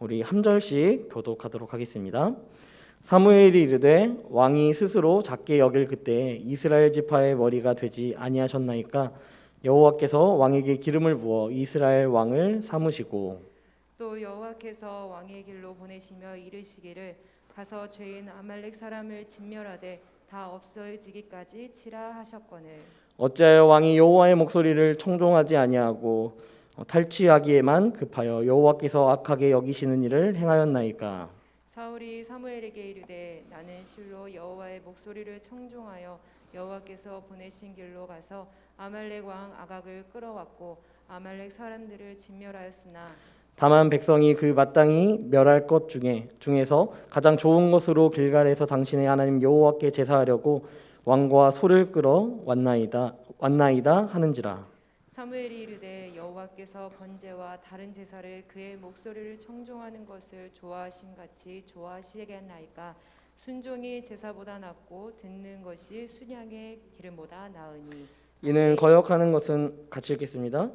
우리 한 절씩 교독하도록 하겠습니다. 사무엘이 이르되 왕이 스스로 작게 여길 그때 이스라엘 지파의 머리가 되지 아니하셨나이까. 여호와께서 왕에게 기름을 부어 이스라엘 왕을 삼으시고 또 여호와께서 왕의 길로 보내시며 이르시기를 가서 죄인 아말렉 사람을 진멸하되 다 없어지기까지 치라 하셨거늘. 어찌하여 왕이 여호와의 목소리를 청종하지 아니하고 탈취하기에만 급하여 여호와께서 악하게 여기시는 일을 행하였나이까. 사울이 사무엘에게 이르되 나는 실로 여호와의 목소리를 청종하여 여호와께서 보내신 길로 가서 아말렉 왕 아각을 끌어왔고 아말렉 사람들을 진멸하였으나 다만 백성이 그 마땅히 멸할 것 중에서 가장 좋은 것으로 길갈에서 당신의 하나님 여호와께 제사하려고 왕과 소를 끌어 왔나이다 하는지라. 사무엘이 이르되 여호와께서 번제와 다른 제사를 그의 목소리를 청종하는 것을 좋아하심 같이 좋아하시겠나이까. 순종이 제사보다 낫고 듣는 것이 순양의 기름보다 나으니. 이는 거역하는 것은 같이 읽겠습니다.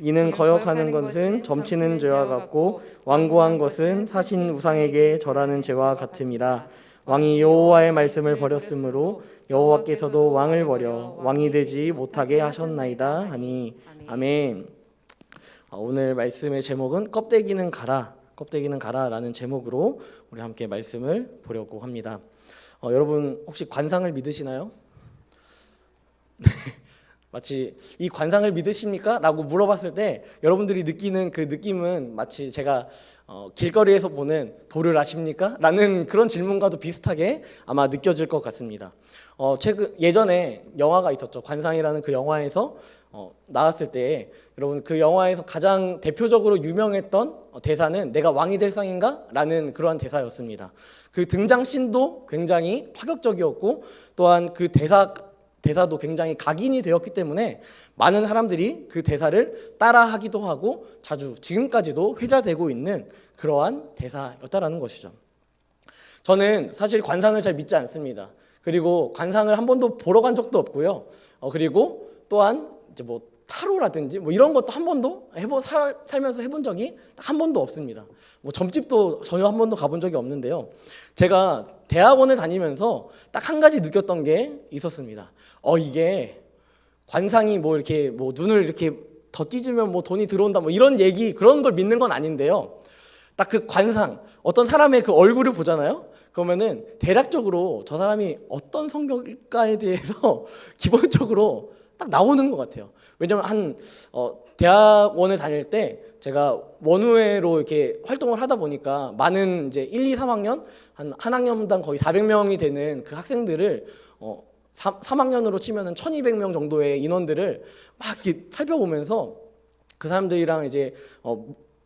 이는 거역하는 것은 점치는 죄와 같고 완고한 것은 사신 우상에게 절하는 죄와 같음이라. 왕이 여호와의 말씀을 버렸으므로 여호와께서도 왕을 버려 왕이 되지 못하게 하셨나이다 하니. 아멘. 오늘 말씀의 제목은 껍데기는 가라라는 제목으로 우리 함께 말씀을 보려고 합니다. 여러분 혹시 관상을 믿으시나요? 마치 이 관상을 믿으십니까? 라고 물어봤을 때 여러분들이 느끼는 그 느낌은 마치 제가 길거리에서 보는 도를 아십니까? 라는 그런 질문과도 비슷하게 아마 느껴질 것 같습니다. 예전에 영화가 있었죠. 관상이라는 그 영화에서 나왔을 때 여러분 그 영화에서 가장 대표적으로 유명했던 대사는 내가 왕이 될 상인가? 라는 그러한 대사였습니다. 그 등장씬도 굉장히 파격적이었고 또한 그 대사도 굉장히 각인이 되었기 때문에 많은 사람들이 그 대사를 따라하기도 하고 자주 지금까지도 회자되고 있는 그러한 대사였다라는 것이죠. 저는 사실 관상을 잘 믿지 않습니다. 그리고 관상을 한 번도 보러 간 적도 없고요. 그리고 또한 이제 뭐 타로라든지 뭐 이런 것도 한 번도 살면서 해본 적이 한 번도 없습니다. 뭐 점집도 전혀 한 번도 가본 적이 없는데요. 제가 대학원을 다니면서 딱 한 가지 느꼈던 게 있었습니다. 이게 관상이 뭐 이렇게 뭐 눈을 이렇게 더 찢으면 뭐 돈이 들어온다 뭐 이런 얘기 그런 걸 믿는 건 아닌데요. 딱 그 관상 어떤 사람의 그 얼굴을 보잖아요. 그러면은 대략적으로 저 사람이 어떤 성격일까에 대해서 기본적으로 딱 나오는 것 같아요. 왜냐면 대학원을 다닐 때 제가 원우회로 이렇게 활동을 하다 보니까 많은 이제 1, 2, 3학년 한 학년당 거의 400명이 되는 그 학생들을 3학년으로 치면은 1200명 정도의 인원들을 막 이렇게 살펴보면서 그 사람들이랑 이제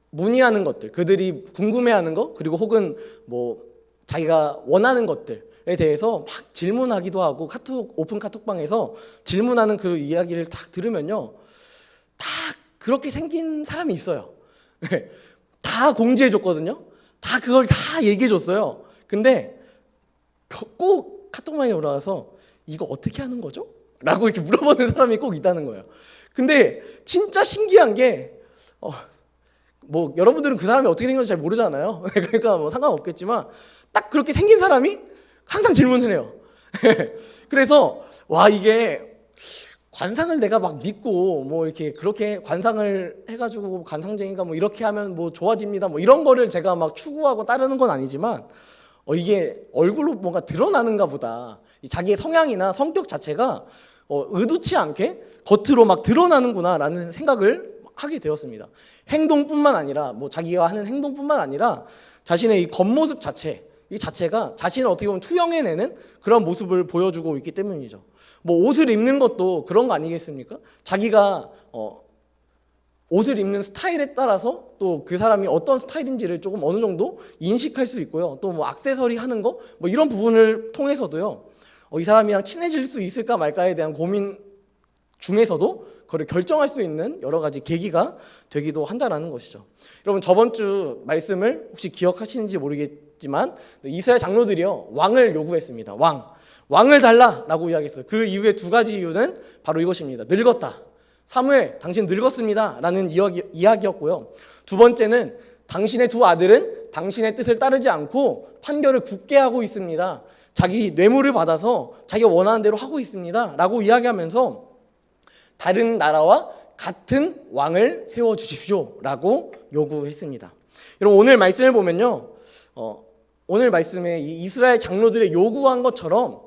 문의하는 것들, 그들이 궁금해하는 거, 그리고 혹은 뭐 자기가 원하는 것들에 대해서 막 질문하기도 하고 오픈 카톡방에서 질문하는 그 이야기를 딱 들으면요, 다 그렇게 생긴 사람이 있어요. 다 공지해줬거든요. 다 그걸 다 얘기해줬어요. 근데 꼭 카톡방에 올라와서 이거 어떻게 하는 거죠? 라고 이렇게 물어보는 사람이 꼭 있다는 거예요. 근데 진짜 신기한 게 뭐 여러분들은 그 사람이 어떻게 생겼는지 잘 모르잖아요. 그러니까 뭐 상관없겠지만 딱 그렇게 생긴 사람이 항상 질문을 해요. 그래서 와, 이게 관상을 내가 막 믿고 뭐 이렇게 그렇게 관상을 해가지고 관상쟁이가 뭐 이렇게 하면 뭐 좋아집니다 뭐 이런 거를 제가 막 추구하고 따르는 건 아니지만 이게 얼굴로 뭔가 드러나는가 보다. 자기의 성향이나 성격 자체가 의도치 않게 겉으로 막 드러나는구나라는 생각을 하게 되었습니다. 행동뿐만 아니라 뭐 자기가 하는 행동뿐만 아니라 자신의 이 겉모습 이 자체가 자신을 어떻게 보면 투영해내는 그런 모습을 보여주고 있기 때문이죠. 뭐 옷을 입는 것도 그런 거 아니겠습니까? 자기가 옷을 입는 스타일에 따라서 또 그 사람이 어떤 스타일인지를 조금 어느 정도 인식할 수 있고요. 또 뭐 액세서리 하는 거 뭐 이런 부분을 통해서도요. 이 사람이랑 친해질 수 있을까 말까에 대한 고민 중에서도 그걸 결정할 수 있는 여러 가지 계기가 되기도 한다라는 것이죠. 여러분 저번 주 말씀을 혹시 기억하시는지 모르겠지만 이스라엘 장로들이요 왕을 요구했습니다. 왕을 달라라고 이야기했어요. 그 이후에 두 가지 이유는 바로 이것입니다. 늙었다. 사무엘 당신 늙었습니다 라는 이야기였고요. 두 번째는 당신의 두 아들은 당신의 뜻을 따르지 않고 판결을 굳게 하고 있습니다. 자기 뇌물을 받아서 자기가 원하는 대로 하고 있습니다. 라고 이야기하면서 다른 나라와 같은 왕을 세워주십시오. 라고 요구했습니다. 여러분, 오늘 말씀을 보면요. 오늘 말씀에 이 이스라엘 장로들의 요구한 것처럼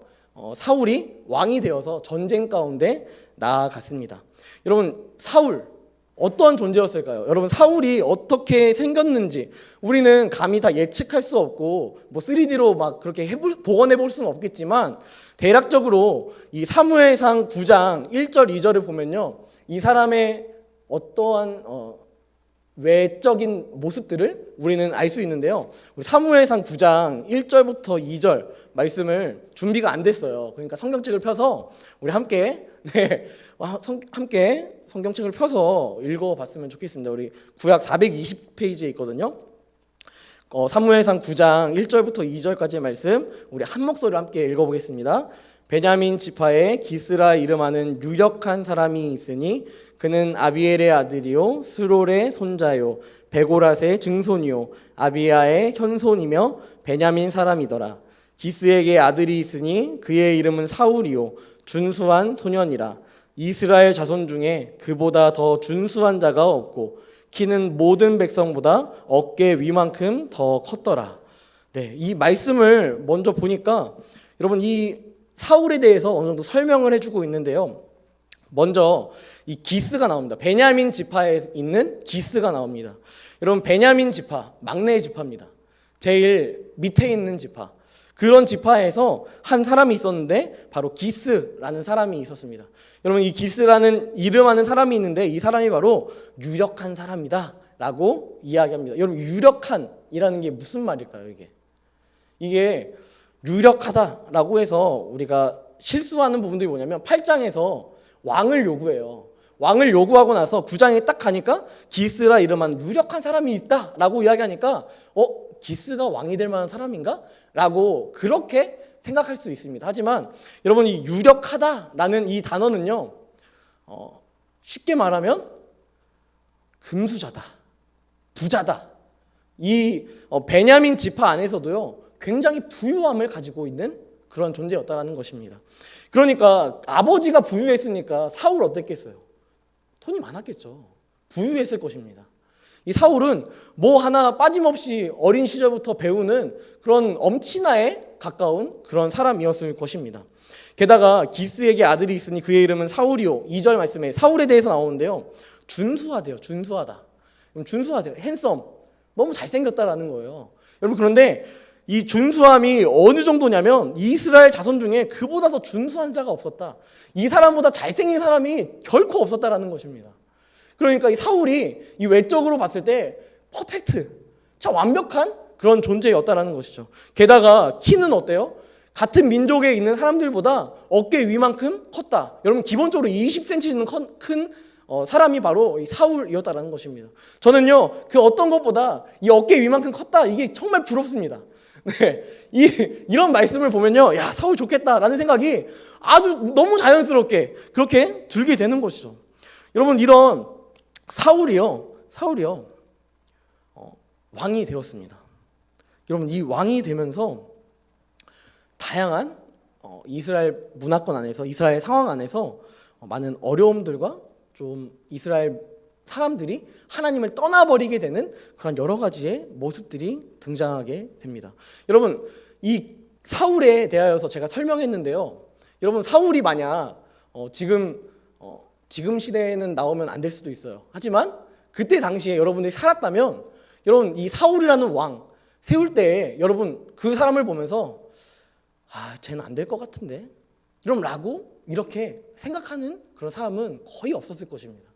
사울이 왕이 되어서 전쟁 가운데 나아갔습니다. 여러분, 사울 어떠한 존재였을까요? 여러분, 사울이 어떻게 생겼는지 우리는 감히 다 예측할 수 없고 뭐 3D로 막 그렇게 복원해 볼 수는 없겠지만 대략적으로 이 사무엘상 9장 1절 2절을 보면요, 이 사람의 어떠한 외적인 모습들을 우리는 알 수 있는데요. 우리 사무엘상 9장 1절부터 2절 말씀을 준비가 안 됐어요. 그러니까 성경책을 펴서 우리 함께 함께 성경책을 펴서 읽어봤으면 좋겠습니다. 우리 구약 420페이지에 있거든요. 사무엘상 9장 1절부터 2절까지의 말씀 우리 한 목소리로 함께 읽어보겠습니다. 베냐민 지파에 기스라 이름하는 유력한 사람이 있으니 그는 아비엘의 아들이요 스롤의 손자요 베고랏의 증손이요 아비야의 현손이며 베냐민 사람이더라. 기스에게 아들이 있으니 그의 이름은 사울이요 준수한 소년이라. 이스라엘 자손 중에 그보다 더 준수한 자가 없고 키는 모든 백성보다 어깨 위만큼 더 컸더라. 네, 이 말씀을 먼저 보니까 여러분, 이 사울에 대해서 어느 정도 설명을 해주고 있는데요. 먼저 이 기스가 나옵니다. 베냐민 지파에 있는 기스가 나옵니다. 여러분, 베냐민 지파, 막내 지파입니다. 제일 밑에 있는 지파. 그런 지파에서 한 사람이 있었는데 바로 기스라는 사람이 있었습니다. 여러분, 이 기스라는 이름하는 사람이 있는데 이 사람이 바로 유력한 사람이다 라고 이야기합니다. 여러분, 유력한이라는 게 무슨 말일까요? 이게 유력하다라고 해서 우리가 실수하는 부분들이 뭐냐면 8장에서 왕을 요구해요. 왕을 요구하고 나서 9장에 딱 가니까 기스라 이름하는 유력한 사람이 있다라고 이야기하니까 기스가 왕이 될 만한 사람인가? 라고 그렇게 생각할 수 있습니다. 하지만 여러분, 이 유력하다라는 이 단어는요, 쉽게 말하면 금수저다, 부자다. 이 베냐민 지파 안에서도요 굉장히 부유함을 가지고 있는 그런 존재였다라는 것입니다. 그러니까 아버지가 부유했으니까 사울 어땠겠어요? 돈이 많았겠죠. 부유했을 것입니다. 이 사울은 뭐 하나 빠짐없이 어린 시절부터 배우는 그런 엄친아에 가까운 그런 사람이었을 것입니다. 게다가 기스에게 아들이 있으니 그의 이름은 사울이요. 2절 말씀에 사울에 대해서 나오는데요. 준수하대요. 준수하다. 준수하대요. 핸섬. 너무 잘생겼다라는 거예요. 여러분, 그런데 이 준수함이 어느 정도냐면 이스라엘 자손 중에 그보다 더 준수한 자가 없었다. 이 사람보다 잘생긴 사람이 결코 없었다라는 것입니다. 그러니까 이 사울이 이 외적으로 봤을 때 퍼펙트, 참 완벽한 그런 존재였다라는 것이죠. 게다가 키는 어때요? 같은 민족에 있는 사람들보다 어깨 위만큼 컸다. 여러분, 기본적으로 20cm는 큰 사람이 바로 이 사울이었다라는 것입니다. 저는요, 그 어떤 것보다 이 어깨 위만큼 컸다, 이게 정말 부럽습니다. 네, 이런 말씀을 보면요, 야, 사울 좋겠다라는 생각이 아주 너무 자연스럽게 그렇게 들게 되는 것이죠. 여러분, 이런 사울이요 왕이 되었습니다. 여러분, 이 왕이 되면서 다양한 이스라엘 문화권 안에서, 이스라엘 상황 안에서 많은 어려움들과 좀 이스라엘 사람들이 하나님을 떠나버리게 되는 그런 여러 가지의 모습들이 등장하게 됩니다. 여러분, 이 사울에 대하여서 제가 설명했는데요. 여러분, 사울이 만약 지금 시대에는 나오면 안 될 수도 있어요. 하지만 그때 당시에 여러분들이 살았다면, 여러분, 이 사울이라는 왕 세울 때 여러분 그 사람을 보면서 쟤는 안 될 것 같은데, 라고 이렇게 생각하는 그런 사람은 거의 없었을 것입니다.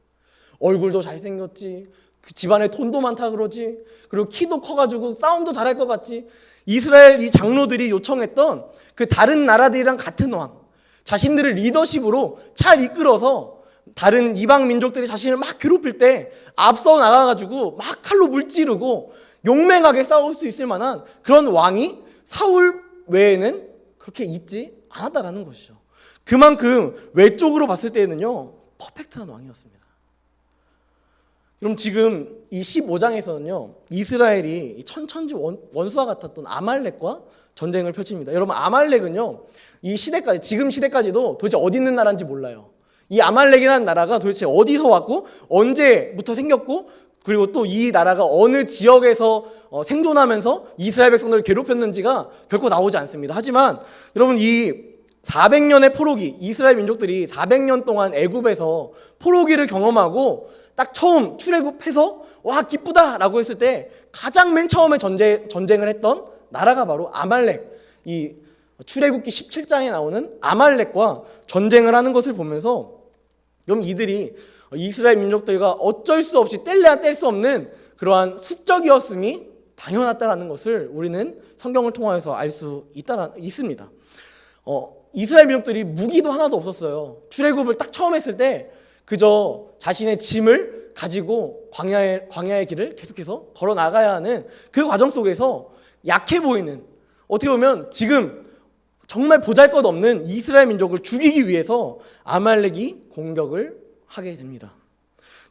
얼굴도 잘생겼지, 그 집안에 돈도 많다 그러지, 그리고 키도 커가지고 싸움도 잘할 것 같지. 이스라엘 이 장로들이 요청했던 그 다른 나라들이랑 같은 왕, 자신들을 리더십으로 잘 이끌어서 다른 이방 민족들이 자신을 막 괴롭힐 때 앞서 나가가지고 막 칼로 물찌르고 용맹하게 싸울 수 있을 만한 그런 왕이 사울 외에는 그렇게 있지 않았다라는 것이죠. 그만큼 외적으로 봤을 때는요 퍼펙트한 왕이었습니다. 그럼 지금 이 15장에서는요, 이스라엘이 천천지 원수와 같았던 아말렉과 전쟁을 펼칩니다. 여러분, 아말렉은요, 이 시대까지, 지금 시대까지도 도대체 어디 있는 나라인지 몰라요. 이 아말렉이라는 나라가 도대체 어디서 왔고 언제부터 생겼고, 그리고 또 이 나라가 어느 지역에서 생존하면서 이스라엘 백성들을 괴롭혔는지가 결코 나오지 않습니다. 하지만 여러분, 이 400년의 포로기, 이스라엘 민족들이 400년 동안 애굽에서 포로기를 경험하고 딱 처음 출애굽해서 와 기쁘다라고 했을 때 가장 맨 처음에 전쟁을 했던 나라가 바로 아말렉, 이 출애굽기 17장에 나오는 아말렉과 전쟁을 하는 것을 보면서 그럼 이들이 이스라엘 민족들과 어쩔 수 없이 뗄래야 뗄 수 없는 그러한 숙적이었음이 당연하다라는 것을 우리는 성경을 통하여서 알 수 있습니다. 이스라엘 민족들이 무기도 하나도 없었어요. 출애굽을 딱 처음 했을 때 그저 자신의 짐을 가지고 광야의 길을 계속해서 걸어 나가야 하는 그 과정 속에서 약해 보이는, 어떻게 보면 지금 정말 보잘것없는 이스라엘 민족을 죽이기 위해서 아말렉이 공격을 하게 됩니다.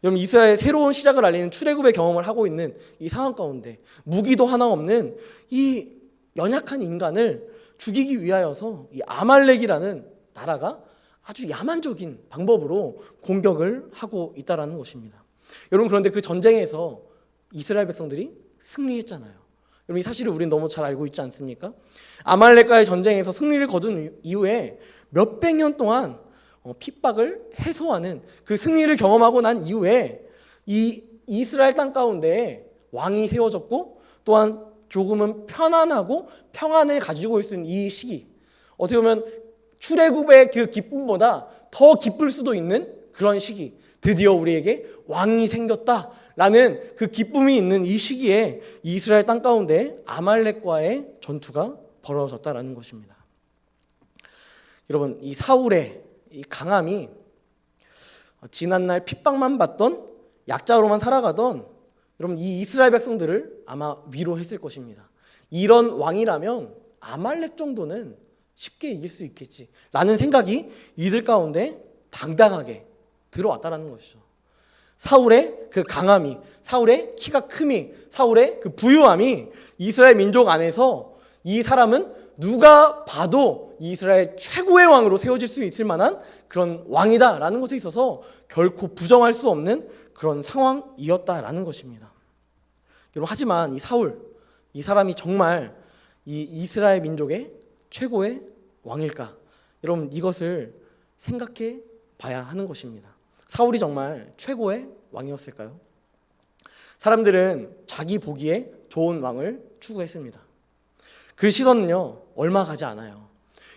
여러분, 이스라엘의 새로운 시작을 알리는 출애굽의 경험을 하고 있는 이 상황 가운데 무기도 하나 없는 이 연약한 인간을 죽이기 위하여서 이 아말렉이라는 나라가 아주 야만적인 방법으로 공격을 하고 있다는 것입니다. 여러분, 그런데 그 전쟁에서 이스라엘 백성들이 승리했잖아요. 여러분, 이 사실을 우리는 너무 잘 알고 있지 않습니까? 아말렉과의 전쟁에서 승리를 거둔 이후에 몇백 년 동안 핍박을 해소하는 그 승리를 경험하고 난 이후에 이 이스라엘 땅 가운데 왕이 세워졌고, 또한 조금은 편안하고 평안을 가지고 있는 이 시기, 어떻게 보면 출애굽의 그 기쁨보다 더 기쁠 수도 있는 그런 시기, 드디어 우리에게 왕이 생겼다라는 그 기쁨이 있는 이 시기에 이스라엘 땅 가운데 아말렉과의 전투가 벌어졌다라는 것입니다. 여러분, 이 사울의 이 강함이 지난날 핍박만 받던 약자로만 살아가던 여러분, 이 이스라엘 백성들을 아마 위로했을 것입니다. 이런 왕이라면 아말렉 정도는 쉽게 이길 수 있겠지라는 생각이 이들 가운데 당당하게 들어왔다라는 것이죠. 사울의 그 강함이, 사울의 키가 큼이, 사울의 그 부유함이 이스라엘 민족 안에서 이 사람은 누가 봐도 이스라엘 최고의 왕으로 세워질 수 있을 만한 그런 왕이다라는 것에 있어서 결코 부정할 수 없는 그런 상황이었다라는 것입니다. 여러분, 하지만 이 사울, 이 사람이 정말 이 이스라엘 민족의 최고의 왕일까? 여러분, 이것을 생각해 봐야 하는 것입니다. 사울이 정말 최고의 왕이었을까요? 사람들은 자기 보기에 좋은 왕을 추구했습니다. 그 시선은요, 얼마 가지 않아요.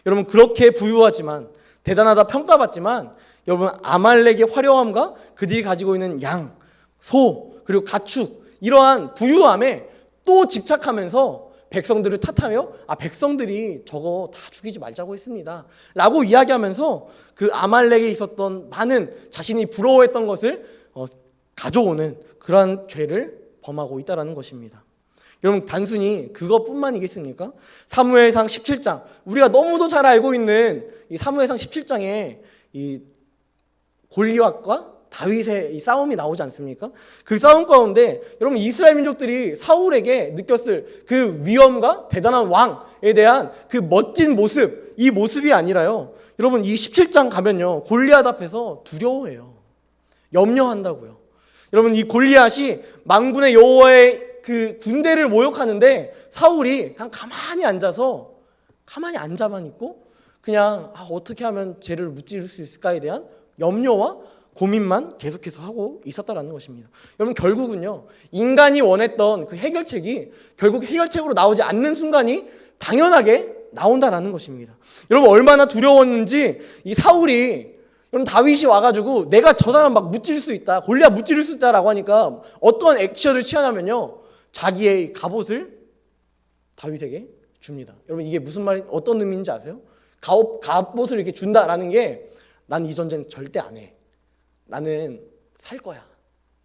여러분, 그렇게 부유하지만, 대단하다 평가받지만, 여러분, 아말렉의 화려함과 그들이 가지고 있는 양, 소, 그리고 가축, 이러한 부유함에 또 집착하면서 백성들을 탓하며 백성들이 저거 다 죽이지 말자고 했습니다 라고 이야기하면서 그 아말렉에 있었던 많은 자신이 부러워했던 것을 가져오는 그러한 죄를 범하고 있다는 것입니다. 여러분, 단순히 그것뿐만이겠습니까? 사무엘상 17장, 우리가 너무도 잘 알고 있는 이 사무엘상 17장에 이 골리앗과 다윗의 이 싸움이 나오지 않습니까? 그 싸움 가운데 여러분, 이스라엘 민족들이 사울에게 느꼈을 그 위엄과 대단한 왕에 대한 그 멋진 모습, 이 모습이 아니라요, 여러분, 이 17장 가면요, 골리앗 앞에서 두려워해요. 염려한다고요. 여러분, 이 골리앗이 만군의 여호와의 그 군대를 모욕하는데 사울이 그냥 가만히 앉아만 있고 그냥 어떻게 하면 죄를 무찌를 수 있을까에 대한 염려와 고민만 계속해서 하고 있었다라는 것입니다. 여러분, 결국은요, 인간이 원했던 그 해결책이 결국 해결책으로 나오지 않는 순간이 당연하게 나온다라는 것입니다. 여러분, 얼마나 두려웠는지 이 사울이, 여러분, 다윗이 와가지고 내가 저 사람 막 무찌를 수 있다, 골리앗 무찌를 수 있다라고 하니까 어떤 액션을 취하냐면요, 자기의 갑옷을 다윗에게 줍니다. 여러분, 이게 무슨 말이, 어떤 의미인지 아세요? 갑옷을 이렇게 준다라는 게, 난 이 전쟁 절대 안 해, 나는 살 거야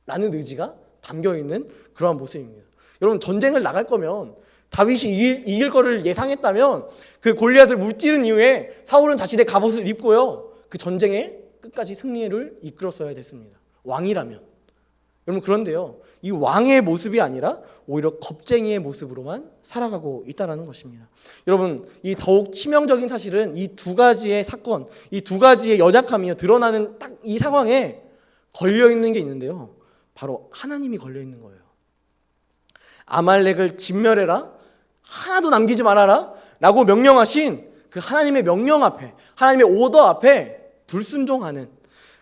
라는 의지가 담겨있는 그러한 모습입니다. 여러분, 전쟁을 나갈 거면 다윗이 이길 거를 예상했다면 그 골리앗을 무찌른 이후에 사울은 자신의 갑옷을 입고요, 그 전쟁에 끝까지 승리를 이끌었어야 됐습니다. 왕이라면. 여러분 그런데요, 이 왕의 모습이 아니라 오히려 겁쟁이의 모습으로만 살아가고 있다는 것입니다. 여러분, 이 더욱 치명적인 사실은 이 두 가지의 사건, 이 두 가지의 연약함이 드러나는 딱 이 상황에 걸려있는 게 있는데요, 바로 하나님이 걸려있는 거예요. 아말렉을 진멸해라, 하나도 남기지 말아라 라고 명령하신 그 하나님의 명령 앞에, 하나님의 오더 앞에 불순종하는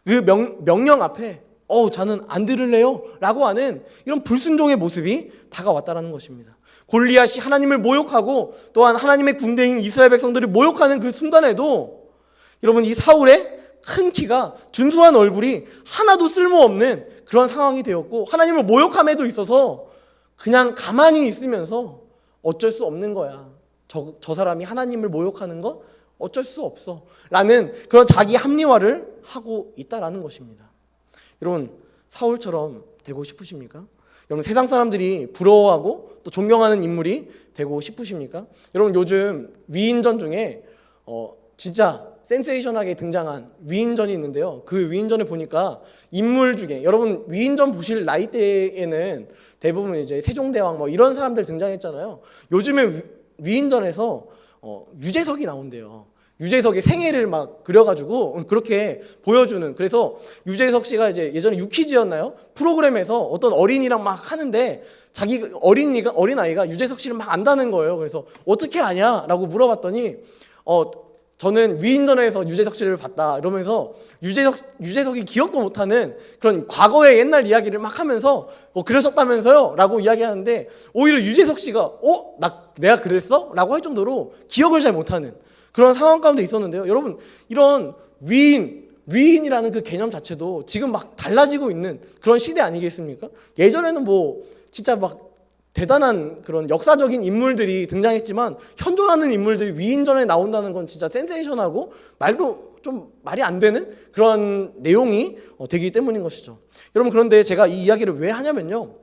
그 명령 앞에 저는 안 들을래요 라고 하는 이런 불순종의 모습이 다가왔다는 것입니다. 골리앗이 하나님을 모욕하고 또한 하나님의 군대인 이스라엘 백성들을 모욕하는 그 순간에도 여러분, 이 사울의 큰 키가, 준수한 얼굴이 하나도 쓸모없는 그런 상황이 되었고, 하나님을 모욕함에도 있어서 그냥 가만히 있으면서 어쩔 수 없는 거야, 저 사람이 하나님을 모욕하는 거 어쩔 수 없어 라는 그런 자기 합리화를 하고 있다라는 것입니다. 여러분, 사울처럼 되고 싶으십니까? 여러분, 세상 사람들이 부러워하고 또 존경하는 인물이 되고 싶으십니까? 여러분, 요즘 위인전 중에 진짜 센세이션하게 등장한 위인전이 있는데요, 그 위인전을 보니까 인물 중에, 여러분 위인전 보실 나이대에는 대부분 이제 세종대왕 뭐 이런 사람들 등장했잖아요. 요즘에 위인전에서 유재석이 나온대요. 유재석의 생애를 막 그려가지고 그렇게 보여주는, 그래서 유재석 씨가 이제 예전에 유퀴즈였나요? 프로그램에서 어떤 어린이랑 막 하는데 자기 어린아이가 유재석 씨를 막 안다는 거예요. 그래서 어떻게 아냐라고 물어봤더니 저는 위인전에서 유재석 씨를 봤다 이러면서 유재석이 기억도 못하는 그런 과거의 옛날 이야기를 막 하면서 그러셨다면서요? 라고 이야기하는데, 오히려 유재석 씨가 내가 그랬어? 라고 할 정도로 기억을 잘 못하는 그런 상황 가운데 있었는데요. 여러분, 이런 위인이라는 그 개념 자체도 지금 막 달라지고 있는 그런 시대 아니겠습니까? 예전에는 뭐 진짜 막 대단한 그런 역사적인 인물들이 등장했지만, 현존하는 인물들이 위인전에 나온다는 건 진짜 센세이션하고 말도 좀 말이 안 되는 그런 내용이 되기 때문인 것이죠. 여러분, 그런데 제가 이 이야기를 왜 하냐면요,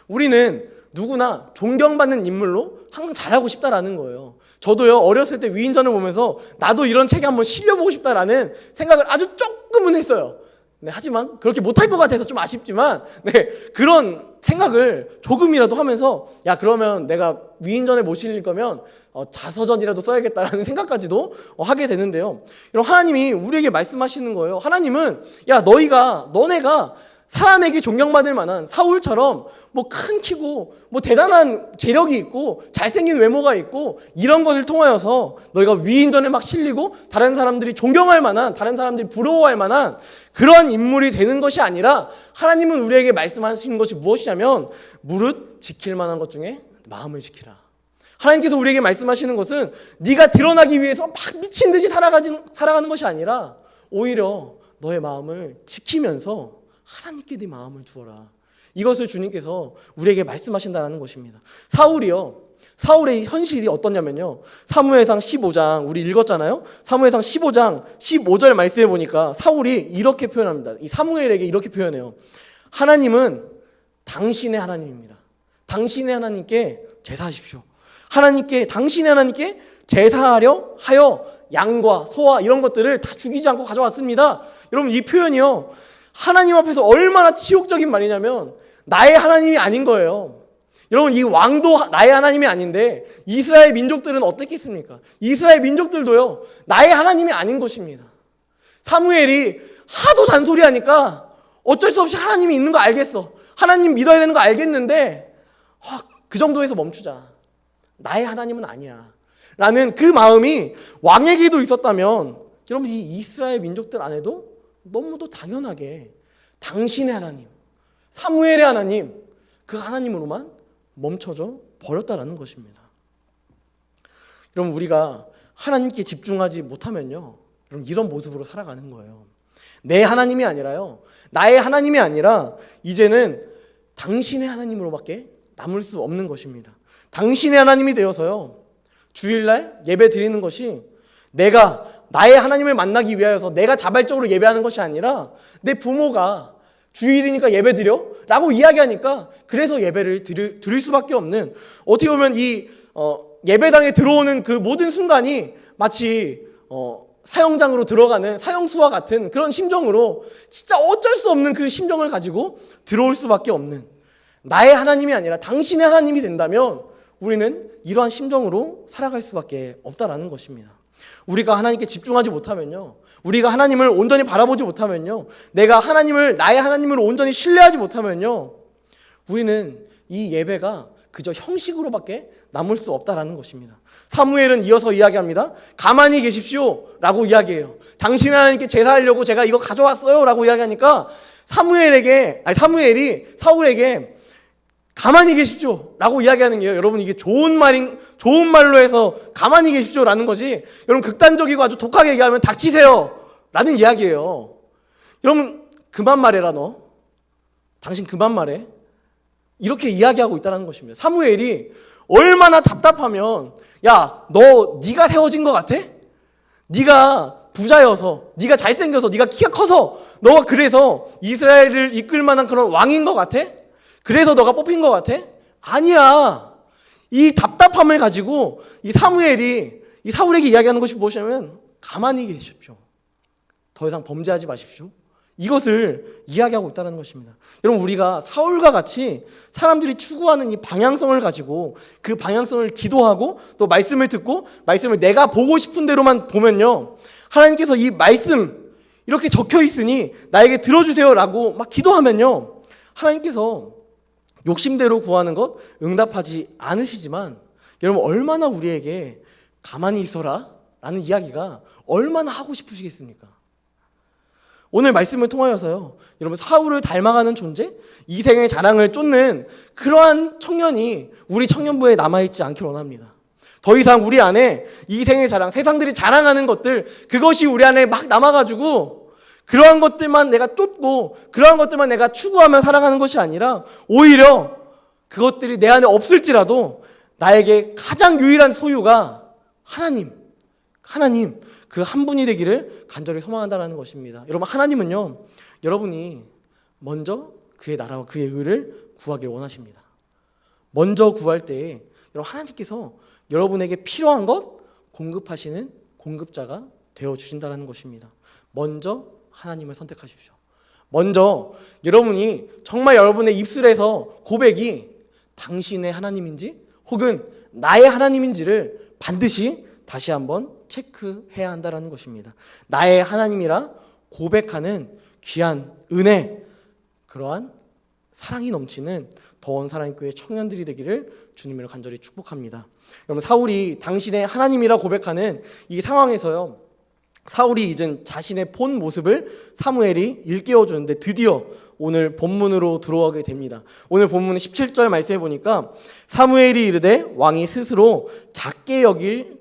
우리는 누구나 존경받는 인물로 항상 잘하고 싶다라는 거예요. 저도요, 어렸을 때 위인전을 보면서 나도 이런 책에 한번 실려보고 싶다라는 생각을 아주 조금은 했어요. 네, 하지만 그렇게 못할 것 같아서 좀 아쉽지만, 그런 생각을 조금이라도 하면서, 그러면 내가 위인전에 못 실릴 거면 자서전이라도 써야겠다라는 생각까지도 하게 되는데요. 여러분, 하나님이 우리에게 말씀하시는 거예요. 하나님은 너네가 사람에게 존경받을 만한 사울처럼 뭐 큰 키고 뭐 대단한 재력이 있고 잘생긴 외모가 있고 이런 것을 통하여서 너희가 위인전에 막 실리고 다른 사람들이 존경할 만한, 다른 사람들이 부러워할 만한 그런 인물이 되는 것이 아니라, 하나님은 우리에게 말씀하시는 것이 무엇이냐면 무릇 지킬 만한 것 중에 마음을 지키라. 하나님께서 우리에게 말씀하시는 것은 네가 드러나기 위해서 막 미친 듯이 살아가는 것이 아니라, 오히려 너의 마음을 지키면서 하나님께 네 마음을 두어라. 이것을 주님께서 우리에게 말씀하신다는 것입니다. 사울의 현실이 어떠냐면요, 사무엘상 15장 우리 읽었잖아요. 사무엘상 15장 15절 말씀해 보니까 사울이 이렇게 표현합니다. 이 사무엘에게 이렇게 표현해요. 하나님은 당신의 하나님입니다. 당신의 하나님께 제사하십시오. 당신의 하나님께 제사하려 하여 양과 소와 이런 것들을 다 죽이지 않고 가져왔습니다. 여러분, 이 표현이요, 하나님 앞에서 얼마나 치욕적인 말이냐면 나의 하나님이 아닌 거예요. 여러분, 이 왕도 나의 하나님이 아닌데 이스라엘 민족들은 어떻겠습니까? 이스라엘 민족들도요, 나의 하나님이 아닌 것입니다. 사무엘이 하도 잔소리하니까 어쩔 수 없이 하나님이 있는 거 알겠어, 하나님 믿어야 되는 거 알겠는데 그 정도에서 멈추자, 나의 하나님은 아니야 라는 그 마음이 왕에게도 있었다면, 여러분, 이 이스라엘 민족들 안에도 너무도 당연하게 당신의 하나님, 사무엘의 하나님, 그 하나님으로만 멈춰져 버렸다라는 것입니다. 여러분, 우리가 하나님께 집중하지 못하면요, 여러분, 이런 모습으로 살아가는 거예요. 내 하나님이 아니라요, 나의 하나님이 아니라 이제는 당신의 하나님으로밖에 남을 수 없는 것입니다. 당신의 하나님이 되어서요, 주일날 예배 드리는 것이 내가 나의 하나님을 만나기 위하여서 내가 자발적으로 예배하는 것이 아니라, 내 부모가 주일이니까 예배 드려? 라고 이야기하니까 그래서 예배를 드릴 수밖에 없는, 어떻게 보면 이 예배당에 들어오는 그 모든 순간이 마치 사형장으로 들어가는 사형수와 같은 그런 심정으로 진짜 어쩔 수 없는 그 심정을 가지고 들어올 수밖에 없는, 나의 하나님이 아니라 당신의 하나님이 된다면 우리는 이러한 심정으로 살아갈 수밖에 없다라는 것입니다. 우리가 하나님께 집중하지 못하면요, 우리가 하나님을 온전히 바라보지 못하면요, 내가 하나님을, 나의 하나님을 온전히 신뢰하지 못하면요, 우리는 이 예배가 그저 형식으로밖에 남을 수 없다라는 것입니다. 사무엘은 이어서 이야기합니다. 가만히 계십시오 라고 이야기해요. 당신 하나님께 제사하려고 제가 이거 가져왔어요 라고 이야기하니까 사무엘이 사울에게 가만히 계십시오 라고 이야기하는 게요, 여러분 이게 좋은 말로 해서 가만히 계십시오 라는 거지, 여러분 극단적이고 아주 독하게 얘기하면 닥치세요 라는 이야기예요. 여러분 그만 말해라, 너 당신 그만 말해, 이렇게 이야기하고 있다는 것입니다. 사무엘이 얼마나 답답하면, 야, 네가 세워진 것 같아? 네가 부자여서, 네가 잘생겨서, 네가 키가 커서 너가 그래서 이스라엘을 이끌 만한 그런 왕인 것 같아? 그래서 너가 뽑힌 것 같아? 아니야. 이 답답함을 가지고 이 사무엘이 이 사울에게 이야기하는 것이 무엇이냐면 가만히 계십시오. 더 이상 범죄하지 마십시오. 이것을 이야기하고 있다는 것입니다. 여러분 우리가 사울과 같이 사람들이 추구하는 이 방향성을 가지고 그 방향성을 기도하고 또 말씀을 듣고 말씀을 내가 보고 싶은 대로만 보면요, 하나님께서 이 말씀 이렇게 적혀 있으니 나에게 들어주세요 라고 막 기도하면요, 하나님께서 욕심대로 구하는 것 응답하지 않으시지만, 여러분 얼마나 우리에게 가만히 있어라 라는 이야기가 얼마나 하고 싶으시겠습니까? 오늘 말씀을 통하여서요, 여러분 사울을 닮아가는 존재, 이생의 자랑을 쫓는 그러한 청년이 우리 청년부에 남아있지 않길 원합니다. 더 이상 우리 안에 이생의 자랑, 세상들이 자랑하는 것들, 그것이 우리 안에 막 남아가지고 그러한 것들만 내가 쫓고 그러한 것들만 내가 추구하며 살아가는 것이 아니라, 오히려 그것들이 내 안에 없을지라도 나에게 가장 유일한 소유가 하나님 그 한 분이 되기를 간절히 소망한다는 것입니다. 여러분 하나님은요, 여러분이 먼저 그의 나라와 그의 의를 구하길 원하십니다. 먼저 구할 때 여러분 하나님께서 여러분에게 필요한 것 공급하시는 공급자가 되어주신다는 것입니다. 먼저 하나님을 선택하십시오. 먼저 여러분이 정말 여러분의 입술에서 고백이 당신의 하나님인지 혹은 나의 하나님인지를 반드시 다시 한번 체크해야 한다는 것입니다. 나의 하나님이라 고백하는 귀한 은혜, 그러한 사랑이 넘치는 더원 사랑교회 청년들이 되기를 주님으로 간절히 축복합니다. 여러분 사울이 당신의 하나님이라 고백하는 이 상황에서요, 사울이 잊은 자신의 본 모습을 사무엘이 일깨워 주는데 드디어 오늘 본문으로 들어오게 됩니다. 오늘 본문 17절 말씀해 보니까 사무엘이 이르되 왕이 스스로 작게 여길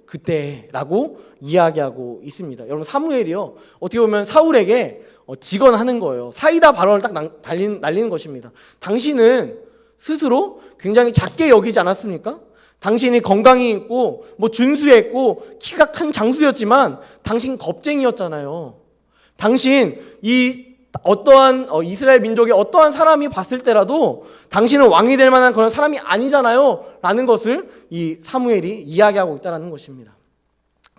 그때라고 이야기하고 있습니다. 여러분 사무엘이요, 어떻게 보면 사울에게 직언하는 거예요. 사이다 발언을 딱 날리는 것입니다. 당신은 스스로 굉장히 작게 여기지 않았습니까? 당신이 건강이 있고 뭐 준수했고 키가 큰 장수였지만 당신 겁쟁이였잖아요. 당신 이 어떠한 이스라엘 민족의 어떠한 사람이 봤을 때라도 당신은 왕이 될 만한 그런 사람이 아니잖아요 라는 것을 이 사무엘이 이야기하고 있다는 것입니다.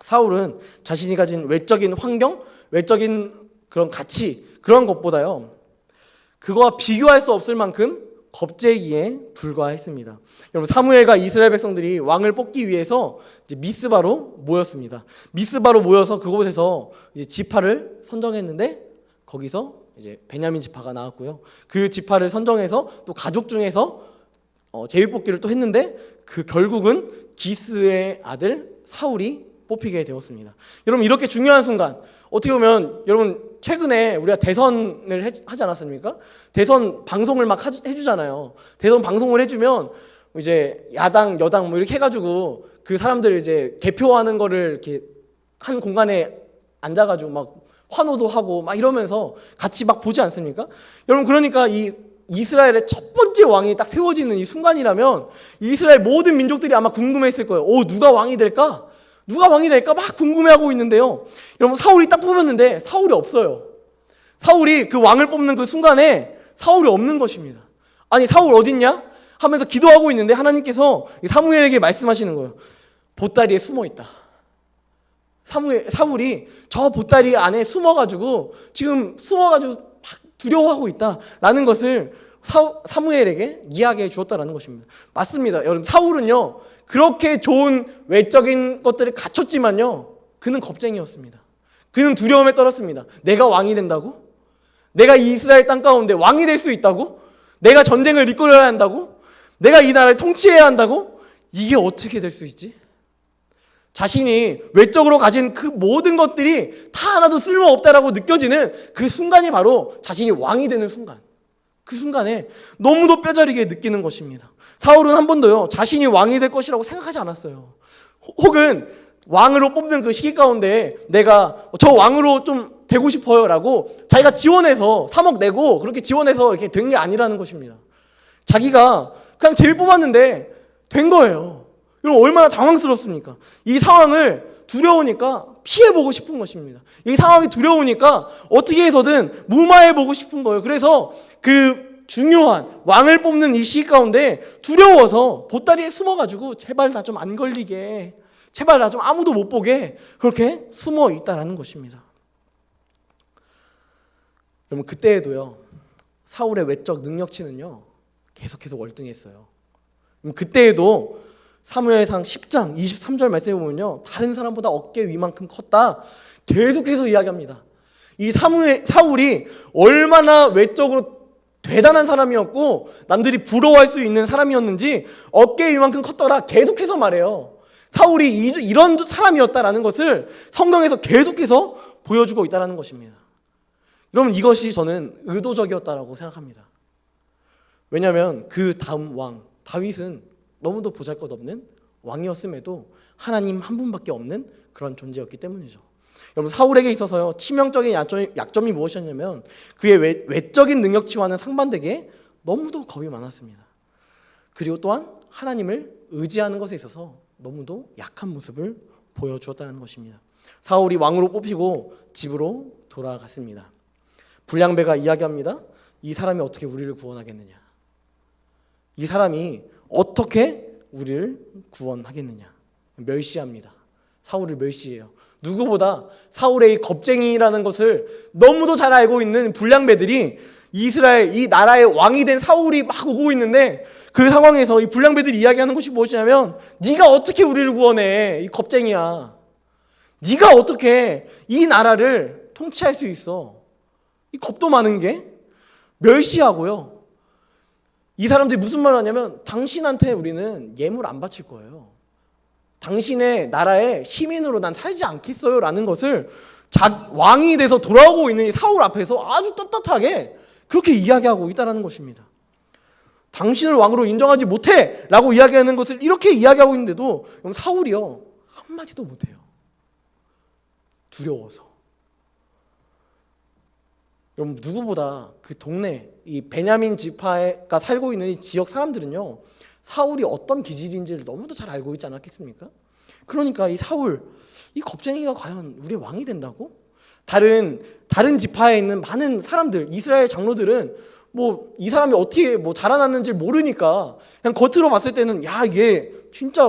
사울은 자신이 가진 외적인 환경, 외적인 그런 가치, 그런 것보다요, 그거와 비교할 수 없을 만큼 겁재기에 불과했습니다. 여러분 사무엘과 이스라엘 백성들이 왕을 뽑기 위해서 이제 미스바로 모였습니다. 미스바로 모여서 그곳에서 이제 지파를 선정했는데 거기서 이제 베냐민 지파가 나왔고요. 그 지파를 선정해서 또 가족 중에서 제비뽑기를 또 했는데 그 결국은 기스의 아들 사울이 뽑히게 되었습니다. 여러분 이렇게 중요한 순간, 어떻게 보면 여러분 최근에 우리가 대선을 하지 않았습니까? 대선 방송을 막 해주잖아요. 대선 방송을 해주면 이제 야당, 여당 뭐 이렇게 해가지고 그 사람들 이제 개표하는 거를 이렇게 한 공간에 앉아가지고 막 환호도 하고 막 이러면서 같이 막 보지 않습니까? 여러분 그러니까 이 이스라엘의 첫 번째 왕이 딱 세워지는 이 순간이라면 이스라엘 모든 민족들이 아마 궁금했을 거예요. 누가 왕이 될까? 누가 왕이 될까? 막 궁금해하고 있는데요. 여러분 사울이 딱 뽑혔는데 사울이 없어요. 사울이 그 왕을 뽑는 그 순간에 사울이 없는 것입니다. 아니 사울 어딨냐? 하면서 기도하고 있는데 하나님께서 사무엘에게 말씀하시는 거예요. 보따리에 숨어 있다. 사울이 저 보따리 안에 숨어가지고 막 두려워하고 있다라는 것을 사무엘에게 이야기해 주었다라는 것입니다. 맞습니다. 여러분, 사울은요 그렇게 좋은 외적인 것들을 갖췄지만요 그는 겁쟁이였습니다. 그는 두려움에 떨었습니다. 내가 왕이 된다고? 내가 이 이스라엘 땅 가운데 왕이 될 수 있다고? 내가 전쟁을 이끌어야 한다고? 내가 이 나라를 통치해야 한다고? 이게 어떻게 될 수 있지? 자신이 외적으로 가진 그 모든 것들이 다 하나도 쓸모없다라고 느껴지는 그 순간이 바로 자신이 왕이 되는 순간. 그 순간에 너무도 뼈저리게 느끼는 것입니다. 사울은 한 번도요 자신이 왕이 될 것이라고 생각하지 않았어요. 혹은 왕으로 뽑는 그 시기 가운데 내가 저 왕으로 좀 되고 싶어요 라고 자기가 지원해서 3억 내고 그렇게 지원해서 이렇게 된 게 아니라는 것입니다. 자기가 그냥 제일 뽑았는데 된 거예요. 여러분, 얼마나 당황스럽습니까? 이 상황을 두려우니까 피해보고 싶은 것입니다. 이 상황이 두려우니까 어떻게 해서든 무마해보고 싶은 거예요. 그래서 그 중요한 왕을 뽑는 이 시기 가운데 두려워서 보따리에 숨어가지고 제발 나 좀 안 걸리게, 제발 나 좀 아무도 못 보게 그렇게 숨어 있다라는 것입니다. 여러분, 그때에도요 사울의 외적 능력치는요 계속해서 월등했어요. 그때에도 사무엘상 10장 23절 말씀에 보면요 다른 사람보다 어깨 위만큼 컸다 계속해서 이야기합니다. 이 사울이 얼마나 외적으로 대단한 사람이었고 남들이 부러워할 수 있는 사람이었는지 어깨 위만큼 컸더라 계속해서 말해요. 사울이 이런 사람이었다라는 것을 성경에서 계속해서 보여주고 있다는 것입니다. 여러분, 이것이 저는 의도적이었다라고 생각합니다. 왜냐하면 그 다음 왕 다윗은 너무도 보잘것없는 왕이었음에도 하나님 한 분밖에 없는 그런 존재였기 때문이죠. 여러분, 사울에게 있어서요 치명적인 약점이 무엇이었냐면 그의 외적인 능력치와는 상반되게 너무도 겁이 많았습니다. 그리고 또한 하나님을 의지하는 것에 있어서 너무도 약한 모습을 보여주었다는 것입니다. 사울이 왕으로 뽑히고 집으로 돌아갔습니다. 불량배가 이야기합니다. 이 사람이 어떻게 우리를 구원하겠느냐? 이 사람이 어떻게 우리를 구원하겠느냐? 멸시합니다. 사울을 멸시해요. 누구보다 사울의 이 겁쟁이라는 것을 너무도 잘 알고 있는 불량배들이 이스라엘 이 나라의 왕이 된 사울이 막 오고 있는데 그 상황에서 이 불량배들이 이야기하는 것이 무엇이냐면 네가 어떻게 우리를 구원해? 이 겁쟁이야. 네가 어떻게 이 나라를 통치할 수 있어? 이 겁도 많은 게 멸시하고요. 이 사람들이 무슨 말을 하냐면 당신한테 우리는 예물 안 바칠 거예요. 당신의 나라의 시민으로 난 살지 않겠어요 라는 것을 왕이 돼서 돌아오고 있는 이 사울 앞에서 아주 떳떳하게 그렇게 이야기하고 있다는 것입니다. 당신을 왕으로 인정하지 못해 라고 이야기하는 것을 이렇게 이야기하고 있는데도 사울이요 한마디도 못해요. 두려워서. 여러분, 누구보다 그 동네 이 베냐민 지파가 살고 있는 이 지역 사람들은요 사울이 어떤 기질인지를 너무도 잘 알고 있지 않았겠습니까? 그러니까 이 사울, 이 겁쟁이가 과연 우리의 왕이 된다고? 다른 지파에 있는 많은 사람들, 이스라엘 장로들은 뭐 이 사람이 어떻게 뭐 자라났는지 모르니까 그냥 겉으로 봤을 때는 야, 얘 진짜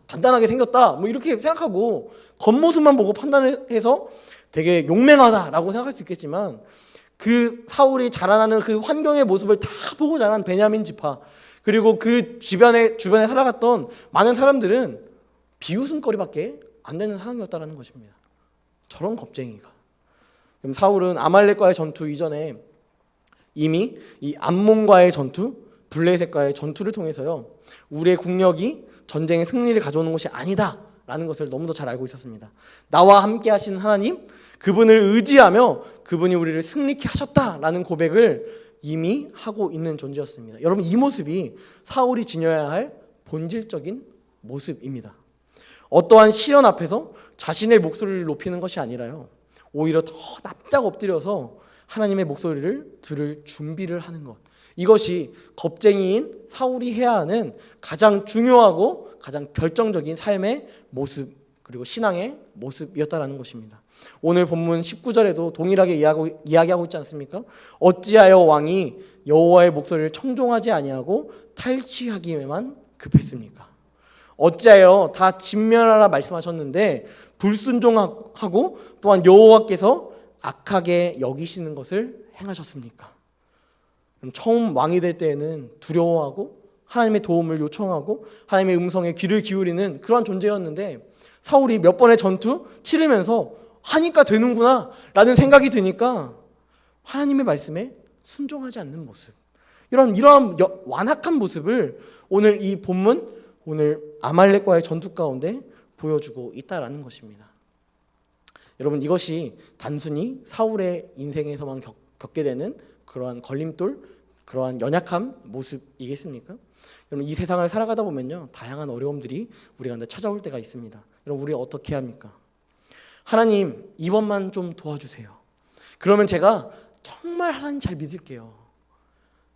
단단하게 생겼다 뭐 이렇게 생각하고 겉모습만 보고 판단해서 되게 용맹하다라고 생각할 수 있겠지만 그 사울이 자라나는 그 환경의 모습을 다 보고 자란 베냐민 지파 그리고 그 주변에 살아갔던 많은 사람들은 비웃음거리밖에 안 되는 상황이었다는 것입니다. 저런 겁쟁이가. 그럼 사울은 아말렉과의 전투 이전에 이미 이 암몬과의 전투, 블레셋과의 전투를 통해서요 우리의 국력이 전쟁의 승리를 가져오는 것이 아니다라는 것을 너무도 잘 알고 있었습니다. 나와 함께 하시는 하나님, 그분을 의지하며 그분이 우리를 승리케 하셨다라는 고백을 이미 하고 있는 존재였습니다. 여러분, 이 모습이 사울이 지녀야 할 본질적인 모습입니다. 어떠한 시련 앞에서 자신의 목소리를 높이는 것이 아니라요 오히려 더 납작 엎드려서 하나님의 목소리를 들을 준비를 하는 것, 이것이 겁쟁이인 사울이 해야 하는 가장 중요하고 가장 결정적인 삶의 모습 그리고 신앙의 모습이었다는 것입니다. 오늘 본문 19절에도 동일하게 이야기하고 있지 않습니까? 어찌하여 왕이 여호와의 목소리를 청종하지 아니하고 탈취하기에만 급했습니까? 어찌하여 다 진멸하라 말씀하셨는데 불순종하고 또한 여호와께서 악하게 여기시는 것을 행하셨습니까? 그럼 처음 왕이 될 때에는 두려워하고 하나님의 도움을 요청하고 하나님의 음성에 귀를 기울이는 그러한 존재였는데 사울이 몇 번의 전투 치르면서 하니까 되는구나 라는 생각이 드니까 하나님의 말씀에 순종하지 않는 모습, 이러한 완악한 모습을 오늘 이 본문, 오늘 아말렉과의 전투 가운데 보여주고 있다라는 것입니다. 여러분, 이것이 단순히 사울의 인생에서만 겪게 되는 그러한 걸림돌, 그러한 연약한 모습이겠습니까? 여러분, 이 세상을 살아가다 보면요, 다양한 어려움들이 우리 가운데 찾아올 때가 있습니다. 여러분, 우리 어떻게 합니까? 하나님, 이번만 좀 도와주세요. 그러면 제가 정말 하나님 잘 믿을게요.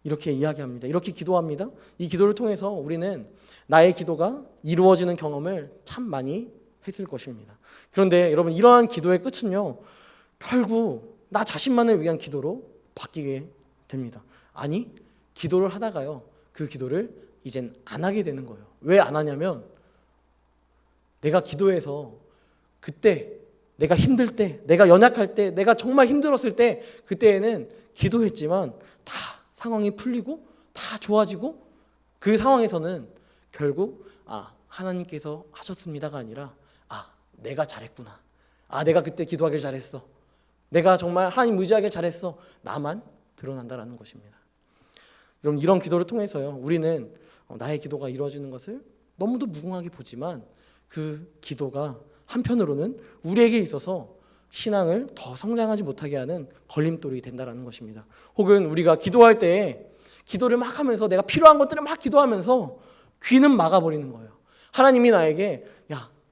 이렇게 이야기합니다. 이렇게 기도합니다. 이 기도를 통해서 우리는 나의 기도가 이루어지는 경험을 참 많이 했을 것입니다. 그런데 여러분, 이러한 기도의 끝은요, 결국 나 자신만을 위한 기도로 바뀌게 됩니다. 아니, 기도를 하다가요, 그 기도를 이젠 안 하게 되는 거예요. 왜 안 하냐면 내가 기도해서 그때 내가 힘들 때, 내가 연약할 때, 내가 정말 힘들었을 때, 그때에는 기도했지만 다 상황이 풀리고 다 좋아지고 그 상황에서는 결국 하나님께서 하셨습니다가 아니라 내가 잘했구나, 내가 그때 기도하길 잘했어, 내가 정말 하나님 의지하길 잘했어, 나만 드러난다라는 것입니다. 여러분, 이런 기도를 통해서요, 우리는 나의 기도가 이루어지는 것을 너무도 무궁하게 보지만 그 기도가 한편으로는 우리에게 있어서 신앙을 더 성장하지 못하게 하는 걸림돌이 된다는 것입니다. 혹은 우리가 기도할 때 기도를 막 하면서 내가 필요한 것들을 막 기도하면서 귀는 막아버리는 거예요. 하나님이 나에게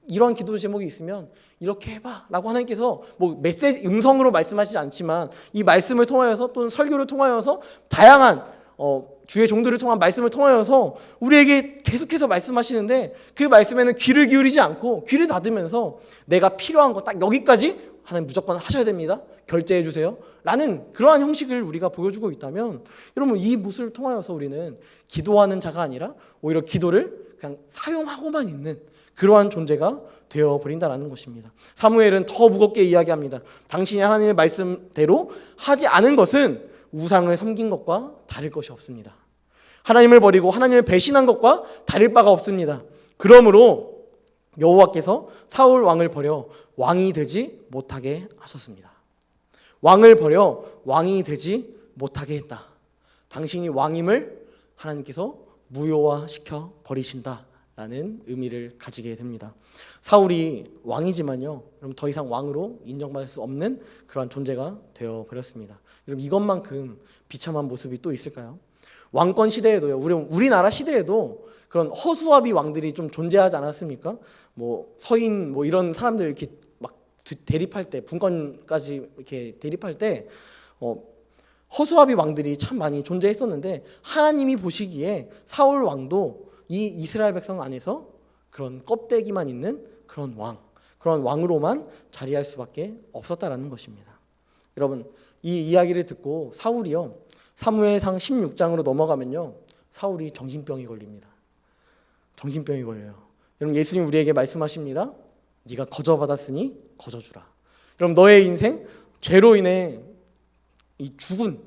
이런 기도 제목이 있으면 이렇게 해봐 라고 하나님께서 메시지 음성으로 말씀하시지 않지만 이 말씀을 통하여서 또는 설교를 통하여서 다양한 주의 종들을 통한 말씀을 통하여서 우리에게 계속해서 말씀하시는데 그 말씀에는 귀를 기울이지 않고 귀를 닫으면서 내가 필요한 거 딱 여기까지 하나님 무조건 하셔야 됩니다, 결제해 주세요 라는 그러한 형식을 우리가 보여주고 있다면, 여러분, 이 모습을 통하여서 우리는 기도하는 자가 아니라 오히려 기도를 그냥 사용하고만 있는 그러한 존재가 되어버린다는 것입니다. 사무엘은 더 무겁게 이야기합니다. 당신이 하나님의 말씀대로 하지 않은 것은 우상을 섬긴 것과 다를 것이 없습니다. 하나님을 버리고 하나님을 배신한 것과 다를 바가 없습니다. 그러므로 여호와께서 사울 왕을 버려 왕이 되지 못하게 하셨습니다. 왕을 버려 왕이 되지 못하게 했다. 당신이 왕임을 하나님께서 무효화시켜 버리신다라는 의미를 가지게 됩니다. 사울이 왕이지만요, 여러분, 더 이상 왕으로 인정받을 수 없는 그러한 존재가 되어버렸습니다. 여러분, 이것만큼 비참한 모습이 또 있을까요? 왕권 시대에도요, 우리나라 시대에도 그런 허수아비 왕들이 좀 존재하지 않았습니까? 서인 이런 사람들 이렇게 막 대립할 때, 분권까지 이렇게 대립할 때 허수아비 왕들이 참 많이 존재했었는데, 하나님이 보시기에 사울 왕도 이 이스라엘 백성 안에서 그런 껍데기만 있는 그런 왕으로만 자리할 수밖에 없었다라는 것입니다. 여러분, 이 이야기를 듣고 사울이요, 사무엘상 16장으로 넘어가면요, 사울이 정신병이 걸립니다. 정신병이 걸려요. 여러분, 예수님 우리에게 말씀하십니다. 네가 거저받았으니 거저주라. 여러분, 너의 인생 죄로 인해 이 죽은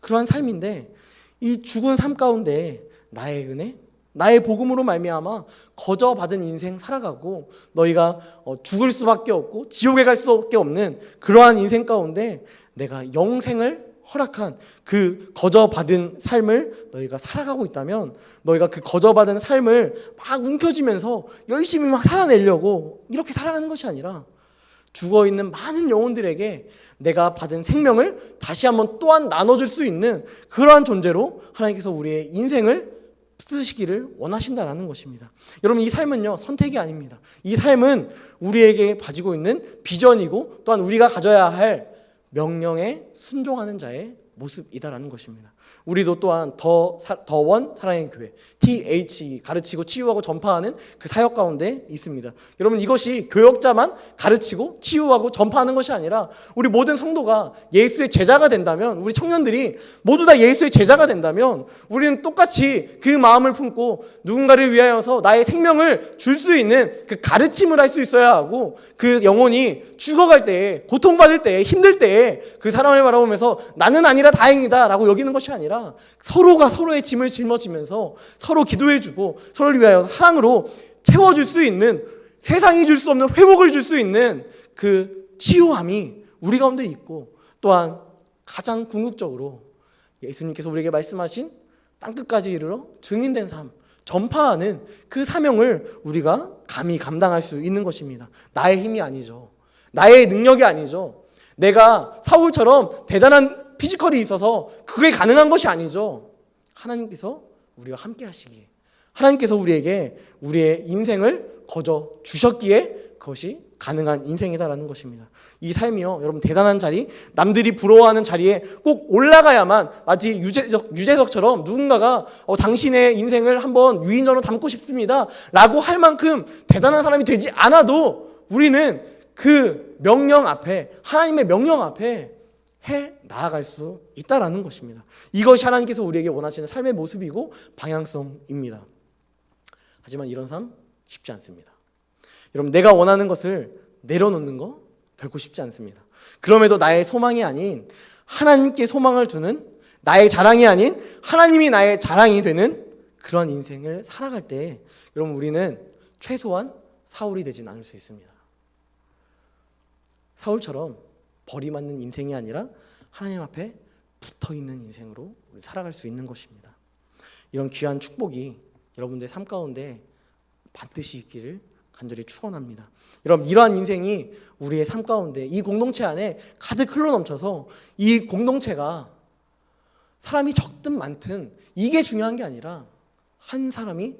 그러한 삶인데, 이 죽은 삶 가운데 나의 은혜, 나의 복음으로 말미암아 거저받은 인생 살아가고 너희가 죽을 수밖에 없고 지옥에 갈 수밖에 없는 그러한 인생 가운데 내가 영생을 허락한 그 거저받은 삶을 너희가 살아가고 있다면, 너희가 그 거저받은 삶을 막 움켜쥐면서 열심히 막 살아내려고 이렇게 살아가는 것이 아니라 죽어있는 많은 영혼들에게 내가 받은 생명을 다시 한번 또한 나눠줄 수 있는 그러한 존재로 하나님께서 우리의 인생을 쓰시기를 원하신다는 것입니다. 여러분, 이 삶은요, 선택이 아닙니다. 이 삶은 우리에게 가지고 있는 비전이고 또한 우리가 가져야 할 명령에 순종하는 자의 모습이다라는 것입니다. 우리도 또한 더원 사랑의 교회 TH 가르치고 치유하고 전파하는 그 사역 가운데 있습니다. 여러분, 이것이 교역자만 가르치고 치유하고 전파하는 것이 아니라 우리 모든 성도가 예수의 제자가 된다면, 우리 청년들이 모두 다 예수의 제자가 된다면 우리는 똑같이 그 마음을 품고 누군가를 위하여서 나의 생명을 줄 수 있는 그 가르침을 할 수 있어야 하고, 그 영혼이 죽어갈 때에, 고통받을 때에, 힘들 때에 그 사람을 바라보면서 나는 아니라 다행이다 라고 여기는 것이 아니라 서로가 서로의 짐을 짊어지면서 서로 기도해주고 서로를 위하여 사랑으로 채워줄 수 있는, 세상이 줄 수 없는 회복을 줄 수 있는 그 치유함이 우리 가운데 있고, 또한 가장 궁극적으로 예수님께서 우리에게 말씀하신 땅끝까지 이르러 증인된 삶, 전파하는 그 사명을 우리가 감히 감당할 수 있는 것입니다. 나의 힘이 아니죠. 나의 능력이 아니죠. 내가 사울처럼 대단한 피지컬이 있어서 그게 가능한 것이 아니죠. 하나님께서 우리와 함께 하시기에, 하나님께서 우리에게 우리의 인생을 거저 주셨기에 그것이 가능한 인생이다라는 것입니다. 이 삶이요, 여러분, 대단한 자리, 남들이 부러워하는 자리에 꼭 올라가야만, 마치 유재석처럼 누군가가 당신의 인생을 한번 유인전으로 담고 싶습니다 라고 할 만큼 대단한 사람이 되지 않아도 우리는 그 명령 앞에, 하나님의 명령 앞에 해 나아갈 수 있다라는 것입니다. 이것이 하나님께서 우리에게 원하시는 삶의 모습이고 방향성입니다. 하지만 이런 삶 쉽지 않습니다. 여러분, 내가 원하는 것을 내려놓는 거 결코 쉽지 않습니다. 그럼에도 나의 소망이 아닌 하나님께 소망을 두는, 나의 자랑이 아닌 하나님이 나의 자랑이 되는 그런 인생을 살아갈 때, 여러분, 우리는 최소한 사울이 되진 않을 수 있습니다. 사울처럼 버림받는 인생이 아니라 하나님 앞에 붙어있는 인생으로 살아갈 수 있는 것입니다. 이런 귀한 축복이 여러분들의 삶 가운데 반드시 있기를 간절히 축원합니다. 여러분, 이러한 인생이 우리의 삶 가운데, 이 공동체 안에 가득 흘러넘쳐서 이 공동체가 사람이 적든 많든 이게 중요한 게 아니라 한 사람이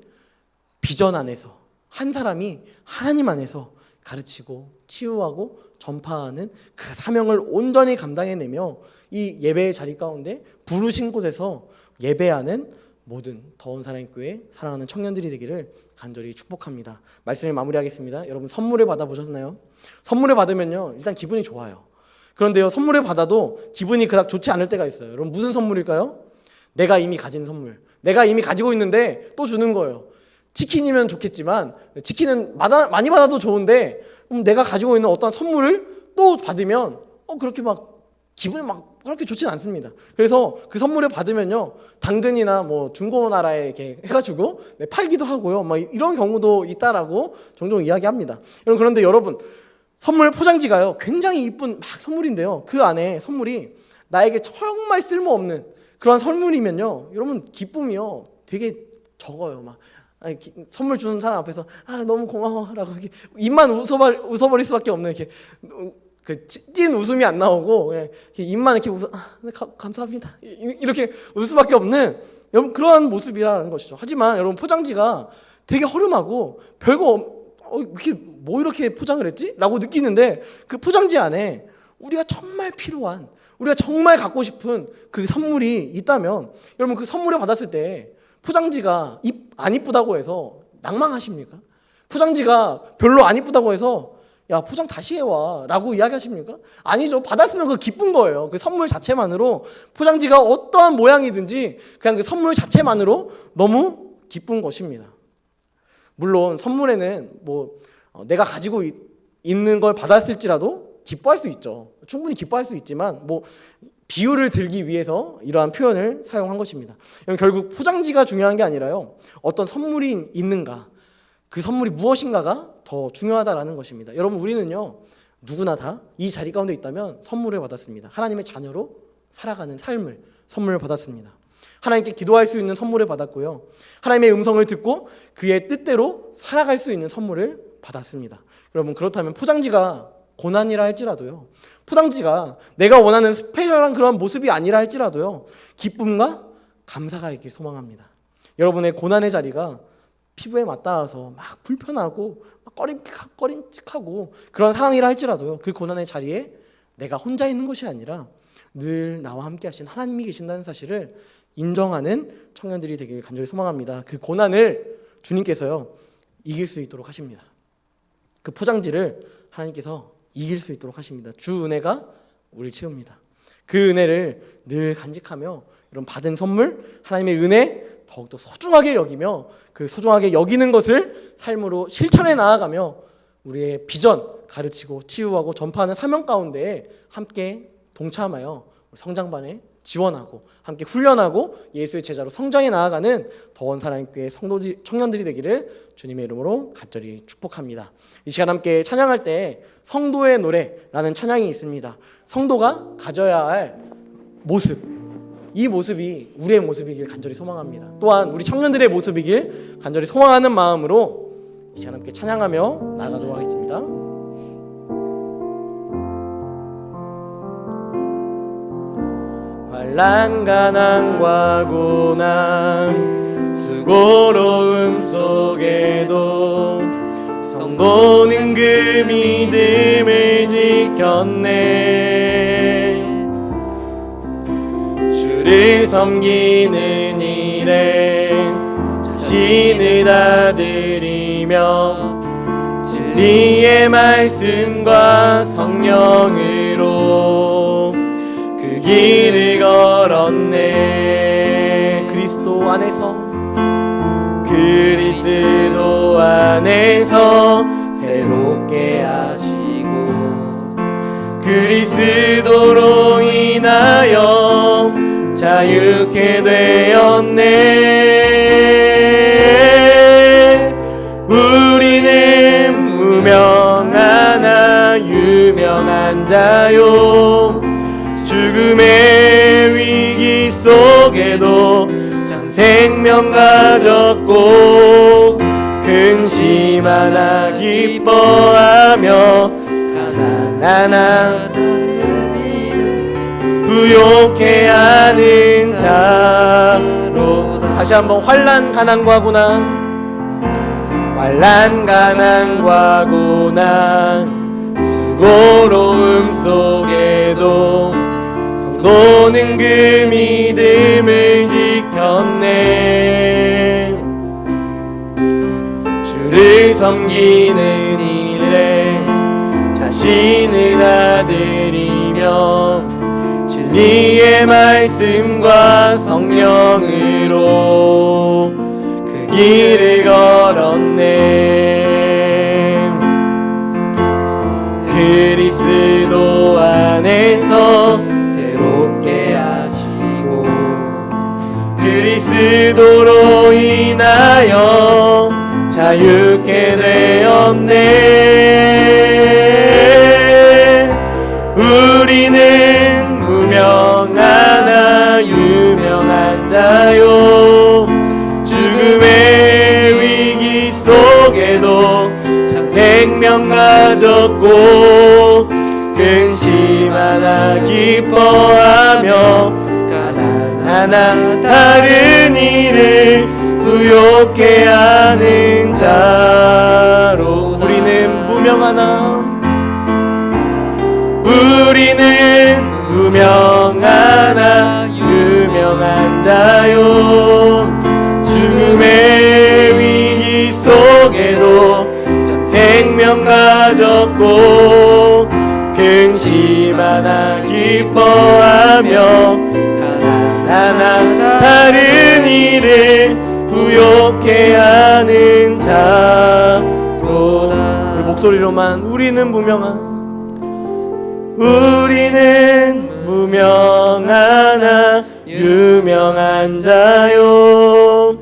비전 안에서, 한 사람이 하나님 안에서 가르치고 치유하고 전파하는 그 사명을 온전히 감당해내며 이 예배의 자리 가운데 부르신 곳에서 예배하는 모든 더원 사랑교회 사랑하는 청년들이 되기를 간절히 축복합니다. 말씀을 마무리하겠습니다. 여러분, 선물을 받아보셨나요? 선물을 받으면요, 일단 기분이 좋아요. 그런데요, 선물을 받아도 기분이 그닥 좋지 않을 때가 있어요. 여러분, 무슨 선물일까요? 내가 이미 가진 선물, 내가 이미 가지고 있는데 또 주는 거예요. 치킨이면 좋겠지만, 치킨은 많이 받아도 좋은데 내가 가지고 있는 어떤 선물을 또 받으면 그렇게 막 기분이 막 그렇게 좋지는 않습니다. 그래서 그 선물을 받으면요, 당근이나 뭐 중고나라에 이렇게 해가지고 팔기도 하고요, 막 이런 경우도 있다라고 종종 이야기합니다. 그런데 여러분, 선물 포장지가요 굉장히 이쁜 막 선물인데요, 그 안에 선물이 나에게 정말 쓸모없는 그런 선물이면요, 여러분, 기쁨이요 되게 적어요. 막 선물 주는 사람 앞에서 너무 고마워라고 입만 웃어버릴 수밖에 없는, 이렇게 그 찐 웃음이 안 나오고 입만 이렇게 웃어 감사합니다 이렇게 웃을 수밖에 없는, 여러분, 그런 모습이라는 것이죠. 하지만 여러분, 포장지가 되게 허름하고 별거 이렇게 뭐 이렇게 포장을 했지? 라고 느끼는데, 그 포장지 안에 우리가 정말 필요한, 우리가 정말 갖고 싶은 그 선물이 있다면, 여러분, 그 선물을 받았을 때 포장지가 안 이쁘다고 해서 낭망하십니까? 포장지가 별로 안 이쁘다고 해서 야, 포장 다시 해와 라고 이야기하십니까? 아니죠. 받았으면 그 기쁜 거예요. 그 선물 자체만으로, 포장지가 어떠한 모양이든지 그냥 그 선물 자체만으로 너무 기쁜 것입니다. 물론 선물에는 뭐 내가 가지고 있는 걸 받았을지라도 기뻐할 수 있죠. 충분히 기뻐할 수 있지만 뭐 비유를 들기 위해서 이러한 표현을 사용한 것입니다. 결국 포장지가 중요한 게 아니라요, 어떤 선물이 있는가, 그 선물이 무엇인가가 더 중요하다라는 것입니다. 여러분, 우리는요, 누구나 다 이 자리 가운데 있다면 선물을 받았습니다. 하나님의 자녀로 살아가는 삶을 선물을 받았습니다. 하나님께 기도할 수 있는 선물을 받았고요, 하나님의 음성을 듣고 그의 뜻대로 살아갈 수 있는 선물을 받았습니다. 여러분, 그렇다면 포장지가 고난이라 할지라도요, 포장지가 내가 원하는 스페셜한 그런 모습이 아니라 할지라도요, 기쁨과 감사가 있길 소망합니다. 여러분의 고난의 자리가 피부에 맞닿아서 막 불편하고 막 꺼림칙하고 그런 상황이라 할지라도요, 그 고난의 자리에 내가 혼자 있는 것이 아니라 늘 나와 함께 하신 하나님이 계신다는 사실을 인정하는 청년들이 되길 간절히 소망합니다. 그 고난을 주님께서요 이길 수 있도록 하십니다. 그 포장지를 하나님께서 이길 수 있도록 하십니다. 주 은혜가 우리를 채웁니다. 그 은혜를 늘 간직하며 이런 받은 선물, 하나님의 은혜 더욱더 소중하게 여기며 그 소중하게 여기는 것을 삶으로 실천해 나아가며 우리의 비전 가르치고 치유하고 전파하는 사명 가운데 함께 동참하여 성장반에 지원하고 함께 훈련하고 예수의 제자로 성장해 나아가는 더원 사랑교회 성도들, 청년들이 되기를 주님의 이름으로 간절히 축복합니다. 이 시간 함께 찬양할 때 성도의 노래라는 찬양이 있습니다. 성도가 가져야 할 모습, 이 모습이 우리의 모습이길 간절히 소망합니다. 또한 우리 청년들의 모습이길 간절히 소망하는 마음으로 이 시간 함께 찬양하며 나아가도록 하겠습니다. 환난 가난과 고난 수고로움 속에도 성도는 그 믿음을 지켰네. 주를 섬기는 일에 자신을 다 드리며 진리의 말씀과 성령으로 그 길을 걸었네. 그리스도 안에서 새롭게 하시고 그리스도로 인하여 자유케 되었네. 우리는 무명하나 유명한 자요 죽음의 위기 속에도 참 생명 가졌고 근심 하나 기뻐하며 가난한 부욕해 하는 자로. 다시 한번 환난 가난과 고난 수고로움 속에도 성도는 그 믿음을 지켰네. 주를 섬기는 일에 자신을 다 드리며 진리의 말씀과 성령으로 그 길을 걸었네. 그리스도 안에서 새롭게 하시고 그리스도로 인하여 자유케 되었네. 우리는 무명하나 유명한 자요 죽음의 위기 속에도 참 생명 가졌고 근심 하나 기뻐하며 가난하나 다른 이를 부욕해 하는 자로. 우리는 무명하나 유명한 자요 죽음의 위기 속에도 참 생명 가졌고 근심 하나 기뻐하며 가난하나 다른 이를 부욕해 하는 자로다. 우리 목소리로만 우리는 무명하나 유명한 자요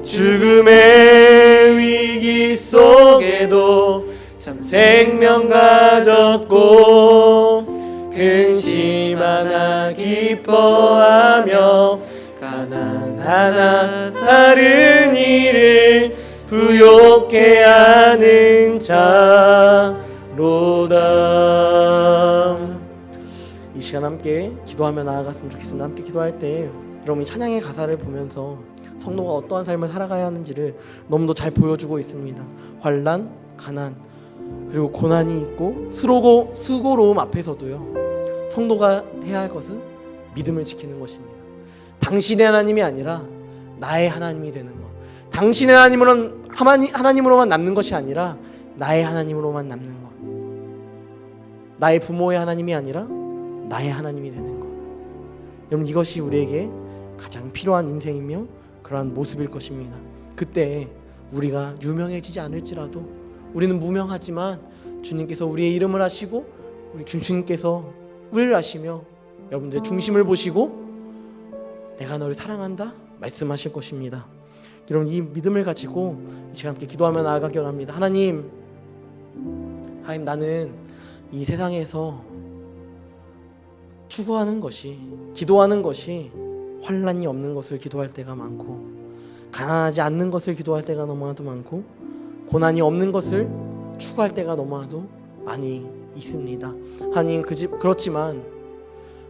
죽음의 위기 속에도 참 생명 가졌고 근심 하나 기뻐하며 가난하나 다른 이를 부욕해 하는 자로다. 이 시간 함께 기도하며 나아갔으면 좋겠습니다. 함께 기도할 때 여러분이 찬양의 가사를 보면서 성도가 어떠한 삶을 살아가야 하는지를 너무도 잘 보여주고 있습니다. 환난, 가난, 그리고 고난이 있고 수고로움 앞에서도요 성도가 해야 할 것은 믿음을 지키는 것입니다. 당신의 하나님이 아니라 나의 하나님이 되는 것. 당신의 하나님으로만 남는 것이 아니라 나의 하나님으로만 남는 것. 나의 부모의 하나님이 아니라 나의 하나님이 되는 것. 여러분, 이것이 우리에게 가장 필요한 인생이며 그러한 모습일 것입니다. 그때 우리가 유명해지지 않을지라도, 우리는 무명하지만 주님께서 우리의 이름을 아시고 우리 주님께서 우리를 아시며 여러분들의 중심을 보시고 내가 너를 사랑한다 말씀하실 것입니다. 여러분, 이 믿음을 가지고 이 시간 함께 기도하며 나아가기 원합니다. 하나님, 나는 이 세상에서 추구하는 것이, 기도하는 것이 환난이 없는 것을 기도할 때가 많고, 가난하지 않는 것을 기도할 때가 너무나도 많고, 고난이 없는 것을 추구할 때가 너무나도 많이 있습니다. 하나님, 그렇지만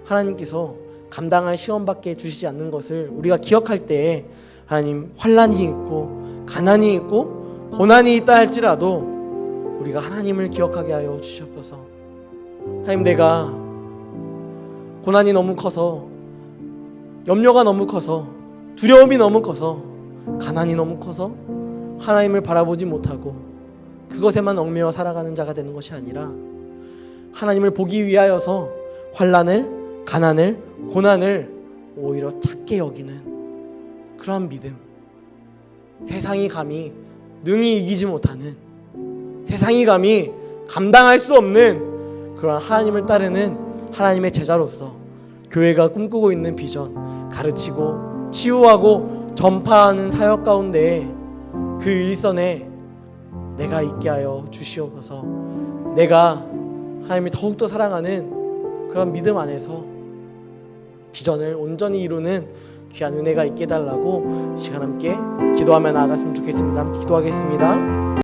하나님께서 감당할 시험밖에 주시지 않는 것을 우리가 기억할 때에 하나님, 환난이 있고 가난이 있고 고난이 있다 할지라도 우리가 하나님을 기억하게 하여 주시옵소서. 하나님, 내가 고난이 너무 커서, 염려가 너무 커서, 두려움이 너무 커서, 가난이 너무 커서 하나님을 바라보지 못하고 그것에만 얽매여 살아가는 자가 되는 것이 아니라 하나님을 보기 위하여서 환난을, 가난을, 고난을 오히려 작게 여기는 그러한 믿음, 세상이 감히 능히 이기지 못하는, 세상이 감히 감당할 수 없는 그러한 하나님을 따르는 하나님의 제자로서 교회가 꿈꾸고 있는 비전, 가르치고 치유하고 전파하는 사역 가운데 그 일선에 내가 있게 하여 주시옵소서. 내가 하나님을 더욱더 사랑하는 그런 믿음 안에서 비전을 온전히 이루는 귀한 은혜가 있게 해달라고 시간 함께 기도하며 나아갔으면 좋겠습니다. 함께 기도하겠습니다.